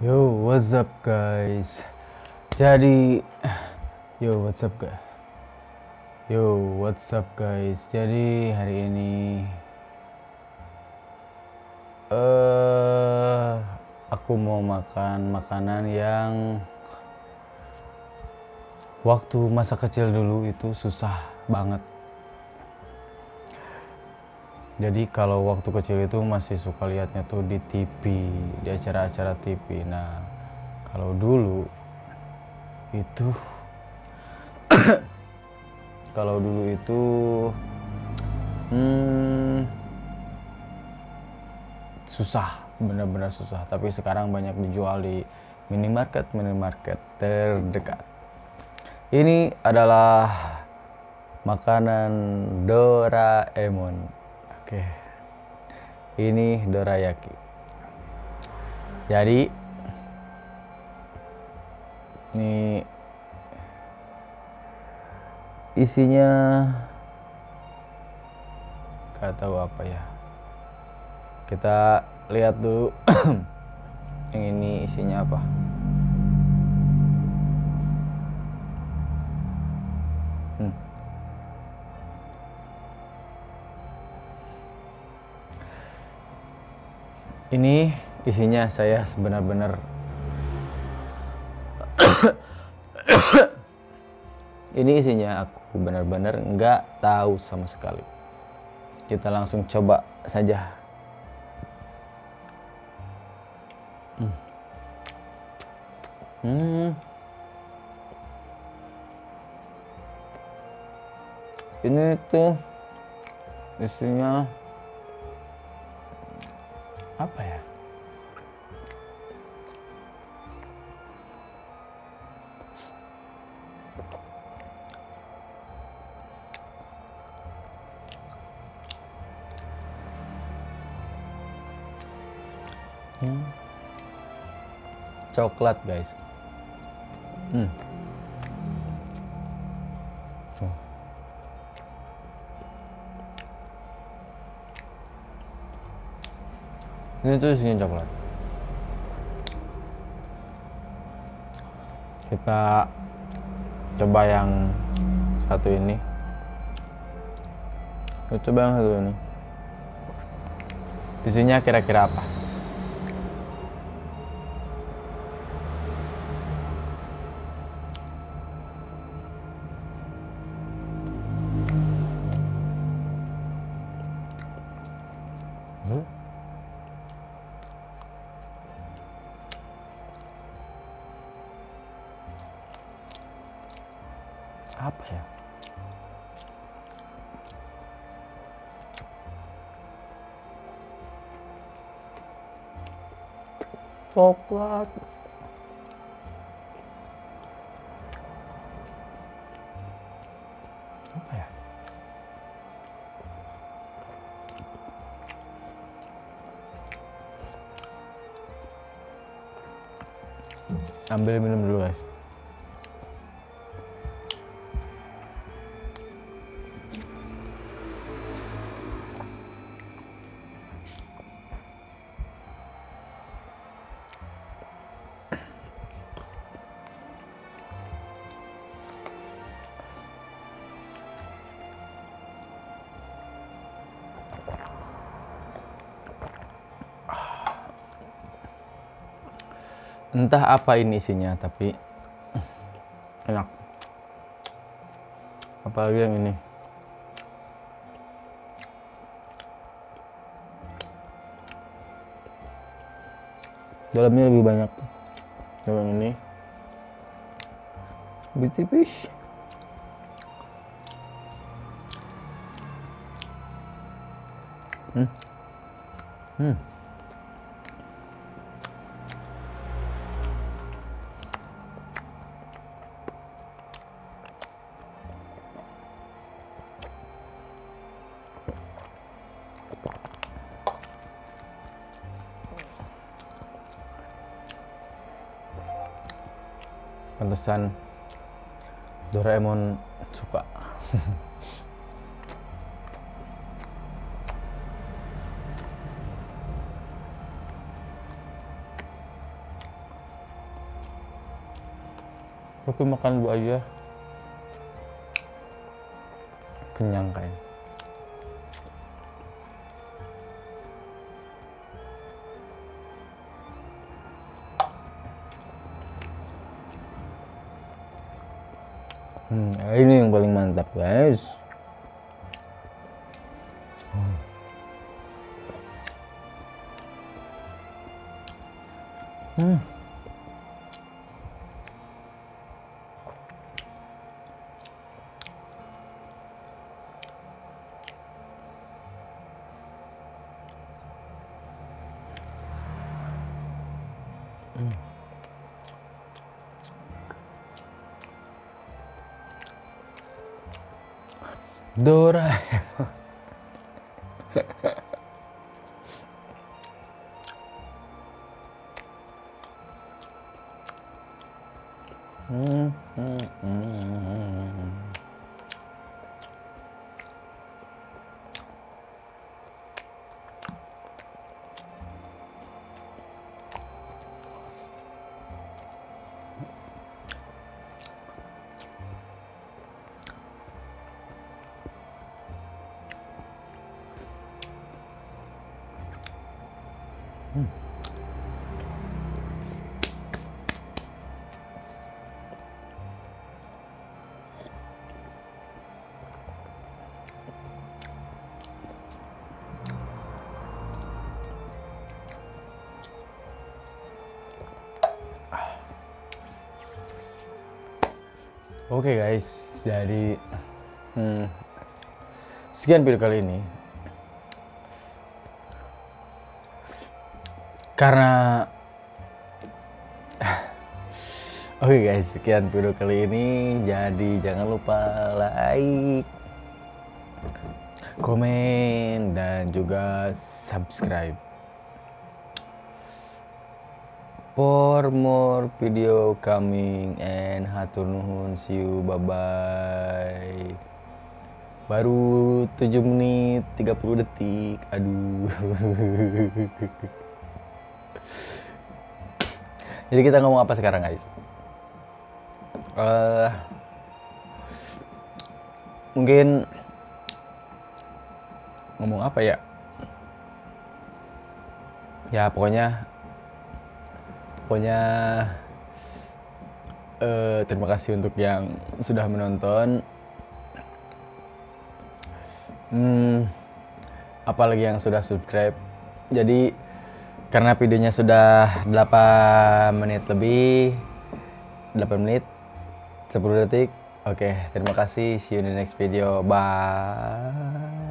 Yo, what's up guys? Jadi, yo, what's up guys? Yo, what's up guys? Jadi hari ini, aku mau makan makanan yang waktu masa kecil dulu itu susah banget. Jadi kalau waktu kecil itu masih suka lihatnya tuh di TV, di acara-acara TV. Nah, kalau dulu itu susah, benar-benar susah. Tapi sekarang banyak dijual di minimarket terdekat. Ini adalah makanan Doraemon. Oke, ini dorayaki. Jadi ini isinya gak tahu apa ya. Kita lihat dulu yang ini isinya apa. Ini isinya saya benar-benar ini isinya aku benar-benar nggak tahu sama sekali. Kita langsung coba saja. Ini tuh isinya apa ya? Coklat guys. Ini tuh isinya coklat. Kita coba yang satu ini. Kita coba yang satu ini. Isinya kira-kira apa? Apa ya? Coklat. Apa ya? Ambil minum dulu guys. Entah apa ini isinya, tapi enak. Apalagi yang ini. Dalamnya lebih banyak. Yang ini lebih tipis. Pantesan Doraemon suka. tapi makan bu aja kenyang kayak. Ini yang paling mantap guys. Doraemon. Oke guys, jadi sekian video kali ini. Karena oke guys, sekian video kali ini. Jadi jangan lupa like, komen, dan juga subscribe for more video coming, and hatur nuhun, see you, bye bye. Baru 7 menit 30 detik, aduh. Jadi kita ngomong apa sekarang guys? Mungkin ngomong apa ya? Ya pokoknya terima kasih untuk yang sudah menonton. Apalagi yang sudah subscribe. Jadi karena videonya sudah 8 menit lebih, 8 menit 10 detik. Oke, terima kasih. See you in the next video. Bye.